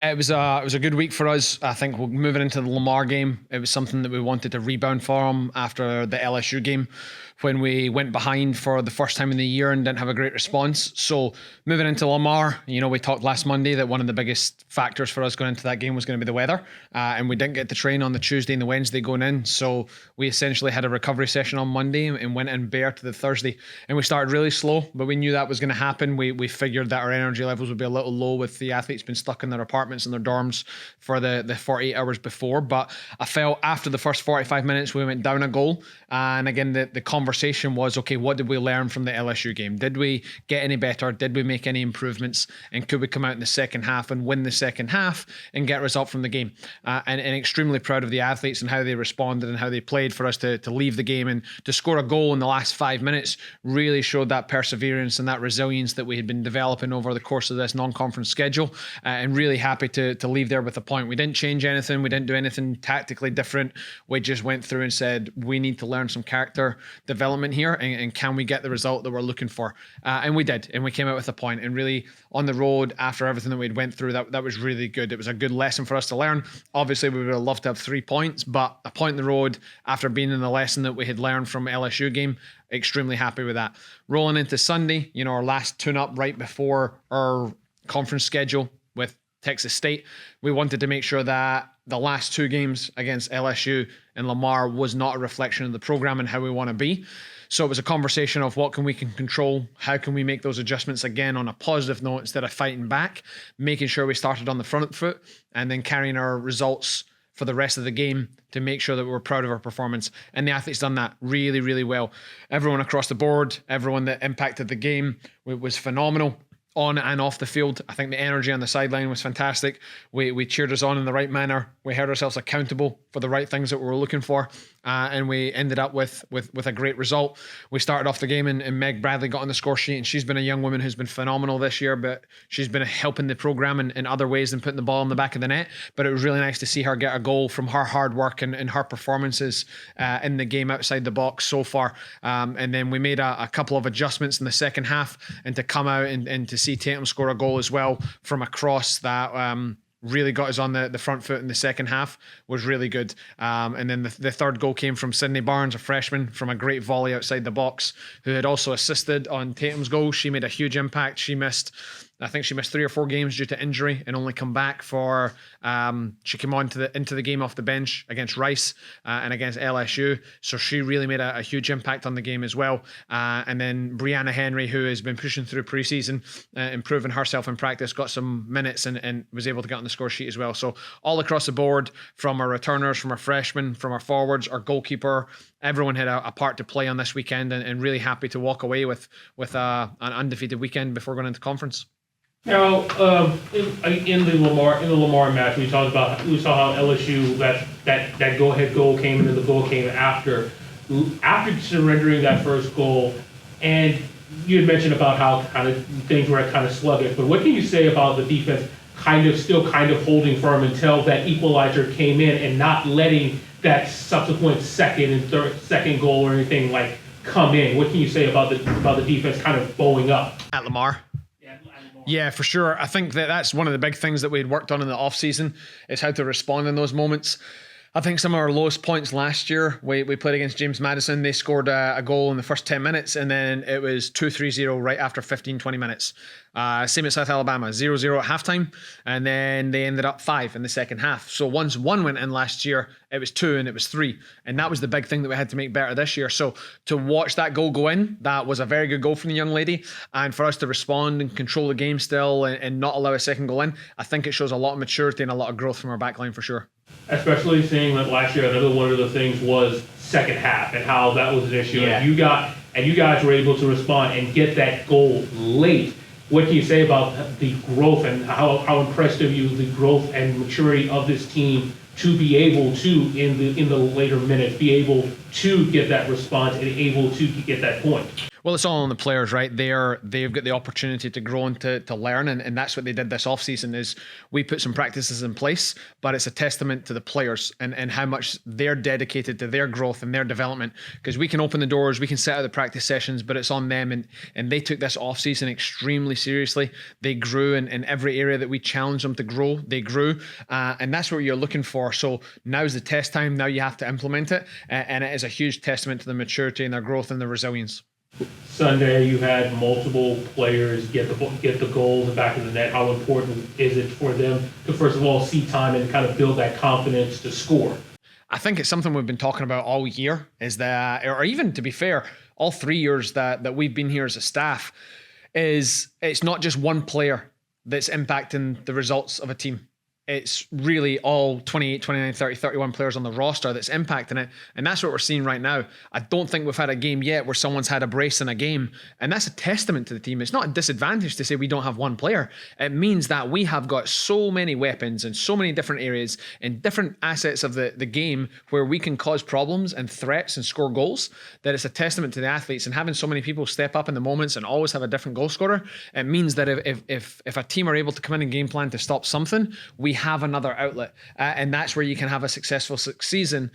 It was a good week for us. I think we're moving into the Lamar game. It was something that we wanted to rebound from after the LSU game when we went behind for the first time in the year and didn't have a great response. So moving into Lamar, we talked last Monday that one of the biggest factors for us going into that game was going to be the weather. And we didn't get to train on the Tuesday and the Wednesday going in. So we essentially had a recovery session on Monday and went in bare to the Thursday. And we started really slow, but we knew that was going to happen. We figured that our energy levels would be a little low with the athletes being stuck in their apartments and their dorms for the 48 hours before. But I felt after the first 45 minutes, we went down a goal. And again, the conversation was, okay, what did we learn from the LSU game? Did we get any better? Did we make any improvements? And could we come out in the second half and win the second half and get a result from the game? And extremely proud of the athletes and how they responded and how they played for us to leave the game and to score a goal in the last 5 minutes really showed that perseverance and that resilience that we had been developing over the course of this non-conference schedule. And really happy to leave there with a point. We didn't change anything. We didn't do anything tactically different. We just went through and said, we need to learn some character development here and can we get the result that we're looking for? And we did. And we came out with a point. And really on the road after everything that we'd went through, that was really good. It was a good lesson for us to learn. Obviously, we would have loved to have 3 points, but a point in the road after being in the lesson that we had learned from LSU game, extremely happy with that. Rolling into Sunday, our last tune-up right before our conference schedule with Texas State, we wanted to make sure that the last 2 games against LSU and Lamar was not a reflection of the program and how we want to be. So it was a conversation of what we can control, how can we make those adjustments again on a positive note instead of fighting back, making sure we started on the front foot and then carrying our results for the rest of the game to make sure that we're proud of our performance. And the athletes done that really, really well. Everyone across the board, everyone that impacted the game was phenomenal. On and off the field. I think the energy on the sideline was fantastic. We cheered us on in the right manner. We held ourselves accountable for the right things that we were looking for. And we ended up with a great result. We started off the game and Meg Bradley got on the score sheet, and she's been a young woman who's been phenomenal this year, but she's been helping the program in other ways than putting the ball in the back of the net. But it was really nice to see her get a goal from her hard work and her performances in the game outside the box so far. And then we made a couple of adjustments in the second half, and to come out and to see Tatum score a goal as well from a cross that really got us on the front foot in the second half was really good. And then the third goal came from Sydney Barnes, a freshman, from a great volley outside the box, who had also assisted on Tatum's goal. She made a huge impact. I think she missed 3 or 4 games due to injury and only come back for she came on into the game off the bench against Rice and against LSU. So she really made a huge impact on the game as well. And then Brianna Henry, who has been pushing through preseason, improving herself in practice, got some minutes and was able to get on the score sheet as well. So all across the board, from our returners, from our freshmen, from our forwards, our goalkeeper, everyone had a part to play on this weekend, and really happy to walk away with an undefeated weekend before going into conference. Now, in the Lamar match, we saw how LSU that go-ahead goal came, and then the goal came after surrendering that first goal. And you had mentioned about how kind of things were kind of sluggish. But what can you say about the defense still holding firm until that equalizer came in and not letting that subsequent second goal or anything like come in? What can you say about the defense kind of bowing up at Lamar? Yeah, for sure. I think that's one of the big things that we had worked on in the off-season is how to respond in those moments. I think some of our lowest points last year, we played against James Madison. They scored a goal in the first 10 minutes, and then it was 2-3-0 right after 15-20 minutes. Same at South Alabama, 0-0 at halftime, and then they ended up 5 in the second half. So once 1 went in last year, it was 2 and it was 3. And that was the big thing that we had to make better this year. So to watch that goal go in, that was a very good goal from the young lady. And for us to respond and control the game still and not allow a second goal in, I think it shows a lot of maturity and a lot of growth from our backline for sure. Especially seeing that last year, another one of the things was second half and how that was an issue. Yeah. And you guys were able to respond and get that goal late. What can you say about the growth and how impressed are you the growth and maturity of this team to be able to in the later minutes be able to get that response and able to get that point? Well, it's all on the players, right? They've got the opportunity to grow and to learn, and that's what they did this offseason is we put some practices in place, but it's a testament to the players and how much they're dedicated to their growth and their development, because we can open the doors, we can set out the practice sessions, but it's on them, and they took this offseason extremely seriously. They grew in every area that we challenged them to grow. They grew, and that's what you're looking for. So now's the test time. Now you have to implement it, and it is a huge testament to the maturity and their growth and their resilience. Sunday, you had multiple players get the goals in the back of the net. How important is it for them to, first of all, see time and kind of build that confidence to score? I think it's something we've been talking about all year, is that, or even to be fair, all 3 years that we've been here as a staff, is it's not just one player that's impacting the results of a team. It's really all 28, 29, 30, 31 players on the roster that's impacting it. And that's what we're seeing right now. I don't think we've had a game yet where someone's had a brace in a game. And that's a testament to the team. It's not a disadvantage to say we don't have one player. It means that we have got so many weapons in so many different areas and different assets of the game where we can cause problems and threats and score goals, that it's a testament to the athletes. And having so many people step up in the moments and always have a different goal scorer, it means that if a team are able to come in and game plan to stop something, we have another outlet, and that's where you can have a successful season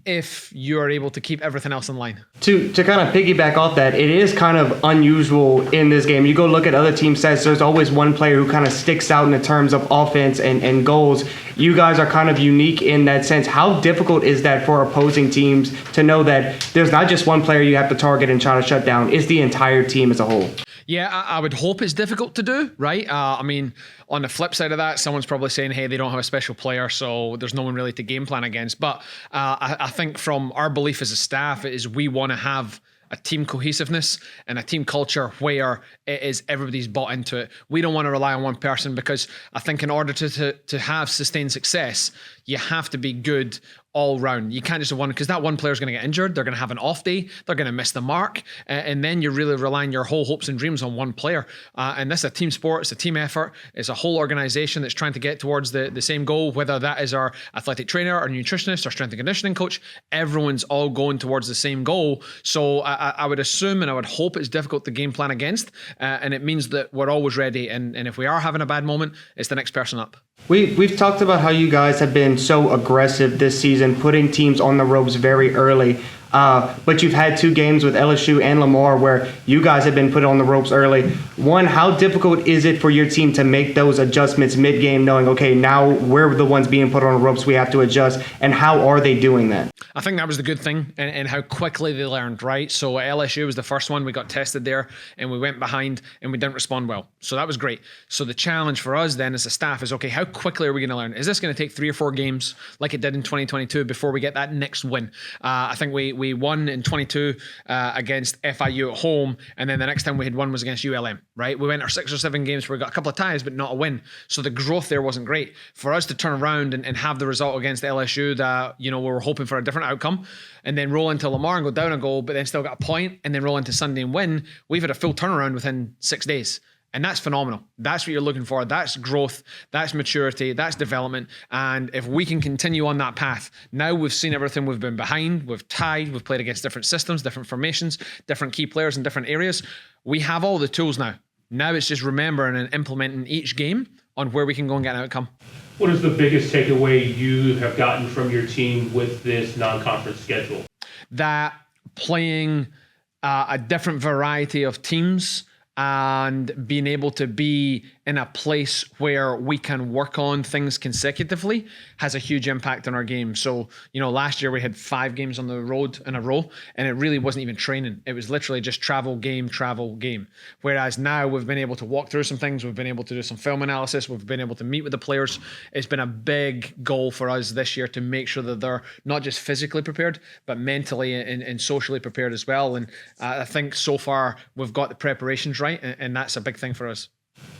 if you're able to keep everything else in line. To kind of piggyback off that, it is kind of unusual in this game. You go look at other team sets, there's always one player who kind of sticks out in the terms of offense and goals. You guys are kind of unique in that sense. How difficult is that for opposing teams to know that there's not just one player you have to target and try to shut down, it's the entire team as a whole? Yeah, I would hope it's difficult to do, right? I mean, on the flip side of that, someone's probably saying, hey, they don't have a special player, so there's no one really to game plan against. But I think from our belief as a staff is we want to have a team cohesiveness and a team culture where it is everybody's bought into it. We don't want to rely on one person, because I think in order to have sustained success, you have to be good all round. You can't just have one, because that one player is going to get injured. They're going to have an off day. They're going to miss the mark. And then you're really relying your whole hopes and dreams on one player. And this is a team sport. It's a team effort. It's a whole organization that's trying to get towards the same goal, whether that is our athletic trainer, our nutritionist, our strength and conditioning coach. Everyone's all going towards the same goal. So I would assume and I would hope it's difficult to game plan against. And it means that we're always ready. And if we are having a bad moment, it's the next person up. We've talked about how you guys have been so aggressive this season, putting teams on the ropes very early. But you've had 2 games with LSU and Lamar where you guys have been put on the ropes early. One, how difficult is it for your team to make those adjustments mid-game, knowing, okay, now we're the ones being put on the ropes, we have to adjust, and how are they doing that? I think that was the good thing, and how quickly they learned, right? So LSU was the first one. We got tested there, and we went behind, and we didn't respond well. So that was great. So the challenge for us then as a staff is, okay, how quickly are we going to learn? Is this going to take 3 or 4 games like it did in 2022 before we get that next win? I think we won in 22 against FIU at home, and then the next time we had won was against ULM, right? We went our 6 or 7 games where we got a couple of ties, but not a win. So the growth there wasn't great. For us to turn around and have the result against LSU that, we were hoping for a different outcome, and then roll into Lamar and go down a goal, but then still got a point, and then roll into Sunday and win, we've had a full turnaround within 6 days. And that's phenomenal. That's what you're looking for. That's growth. That's maturity. That's development. And if we can continue on that path, now we've seen everything. We've been behind. We've tied. We've played against different systems, different formations, different key players in different areas. We have all the tools now. Now it's just remembering and implementing each game on where we can go and get an outcome. What is the biggest takeaway you have gotten from your team with this non-conference schedule? That playing a different variety of teams and being able to be in a place where we can work on things consecutively has a huge impact on our game. So, last year we had 5 games on the road in a row, and it really wasn't even training. It was literally just travel, game. Whereas now we've been able to walk through some things. We've been able to do some film analysis. We've been able to meet with the players. It's been a big goal for us this year to make sure that they're not just physically prepared, but mentally and socially prepared as well. And I think so far we've got the preparations right, and that's a big thing for us.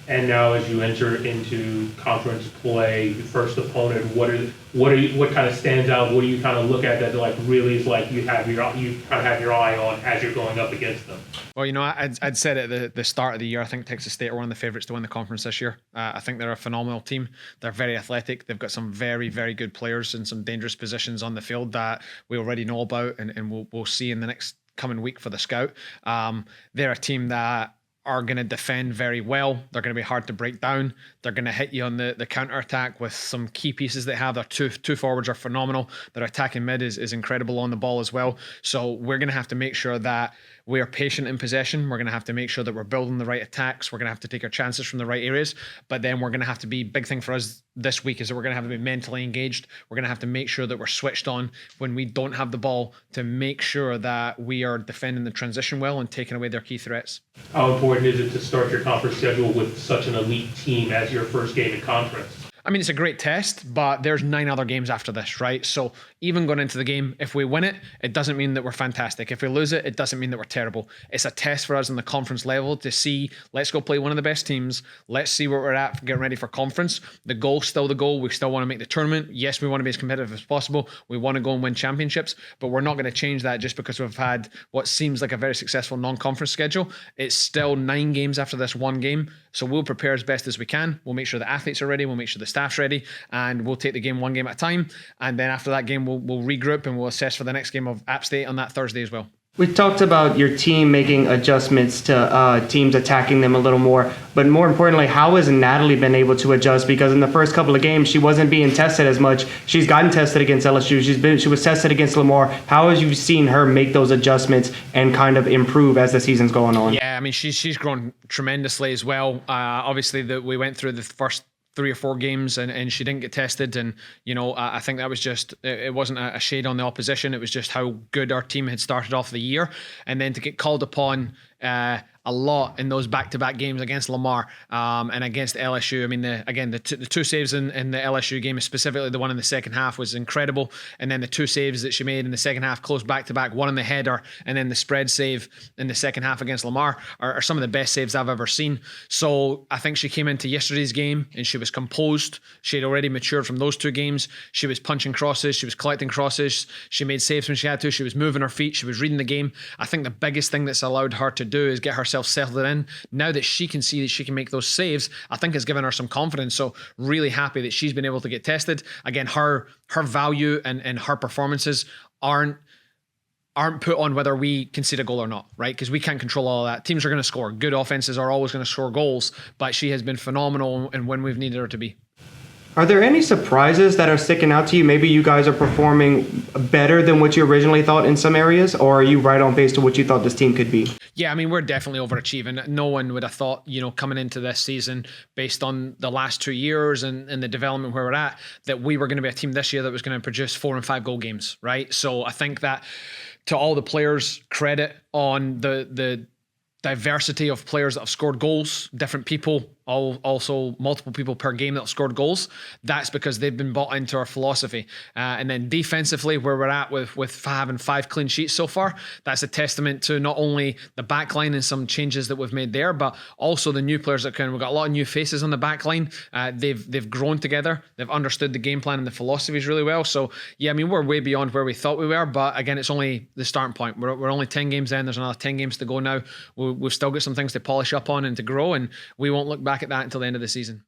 And now, as you enter into conference play, your first opponent, what kind of stands out? What do you kind of look at that really is you kind of have your eye on as you're going up against them? Well, I'd said at the start of the year, I think Texas State are one of the favorites to win the conference this year. I think they're a phenomenal team. They're very athletic. They've got some very, very good players in some dangerous positions on the field that we already know about, and we'll see in the next coming week for the Scout. They're a team that are going to defend very well. They're going to be hard to break down. They're going to hit you on the counter-attack with some key pieces they have. Their two forwards are phenomenal. Their attacking mid is incredible on the ball as well. So we're going to have to make sure that we are patient in possession. We're going to have to make sure that we're building the right attacks. We're going to have to take our chances from the right areas. But then we're going to have to be, big thing for us this week is that we're going to have to be mentally engaged. We're going to have to make sure that we're switched on when we don't have the ball to make sure that we are defending the transition well and taking away their key threats. How important is it to start your conference schedule with such an elite team as your first game in conference? I mean, it's a great test, but there's 9 other games after this, right? So even going into the game, if we win it, it doesn't mean that we're fantastic. If we lose it, it doesn't mean that we're terrible. It's a test for us on the conference level to see, let's go play one of the best teams. Let's see where we're at getting ready for conference. The goal's still the goal. We still want to make the tournament. Yes, we want to be as competitive as possible. We want to go and win championships, but we're not going to change that just because we've had what seems like a very successful non-conference schedule. It's still 9 games after this one game. So we'll prepare as best as we can. We'll make sure the athletes are ready. We'll make sure the staff's ready, and we'll take the game one game at a time. And then after that game, we'll regroup and we'll assess for the next game of App State on that Thursday as well. We talked about your team making adjustments to teams attacking them a little more, but more importantly, how has Natalie been able to adjust? Because in the first couple of games, she wasn't being tested as much. She's gotten tested against LSU. She was tested against Lamar. How have you seen her make those adjustments and kind of improve as the season's going on? Yeah, I mean, she's grown tremendously as well. Obviously, we went through the first 3 or 4 games and she didn't get tested, and I think that was just, it wasn't a shade on the opposition. It was just how good our team had started off the year, and then to get called upon a lot in those back-to-back games against Lamar and against LSU. I mean, the 2 saves in the LSU game, specifically the one in the second half, was incredible. And then the 2 saves that she made in the second half, close back-to-back, one in the header and then the spread save in the second half against Lamar are some of the best saves I've ever seen. So I think she came into yesterday's game and she was composed. She had already matured from those 2 games. She was punching crosses. She was collecting crosses. She made saves when she had to. She was moving her feet. She was reading the game. I think the biggest thing that's allowed her to do is get herself settled in. Now that she can see that she can make those saves, I think has given her some confidence. So really happy that she's been able to get tested. Again, her value and her performances aren't put on whether we concede a goal or not, right? Because we can't control all of that. Teams are going to score. Good offenses are always going to score goals, but she has been phenomenal and when we've needed her to be. Are there any surprises that are sticking out to you? Maybe you guys are performing better than what you originally thought in some areas, or are you right on pace to what you thought this team could be? Yeah, I mean, we're definitely overachieving. No one would have thought, coming into this season, based on the last 2 years and the development where we're at, that we were going to be a team this year that was going to produce 4 and 5 goal games, right? So I think that to all the players, credit on the diversity of players that have scored goals, different people, also multiple people per game that have scored goals. That's because they've been bought into our philosophy. And then defensively, where we're at with having 5 clean sheets so far, that's a testament to not only the back line and some changes that we've made there, but also the new players that come. We've got a lot of new faces on the back line. They've grown together. They've understood the game plan and the philosophies really well. So yeah, I mean, we're way beyond where we thought we were, but again, it's only the starting point. We're only 10 games in. There's another 10 games to go now. We've still got some things to polish up on and to grow, and we won't look back at that until the end of the season.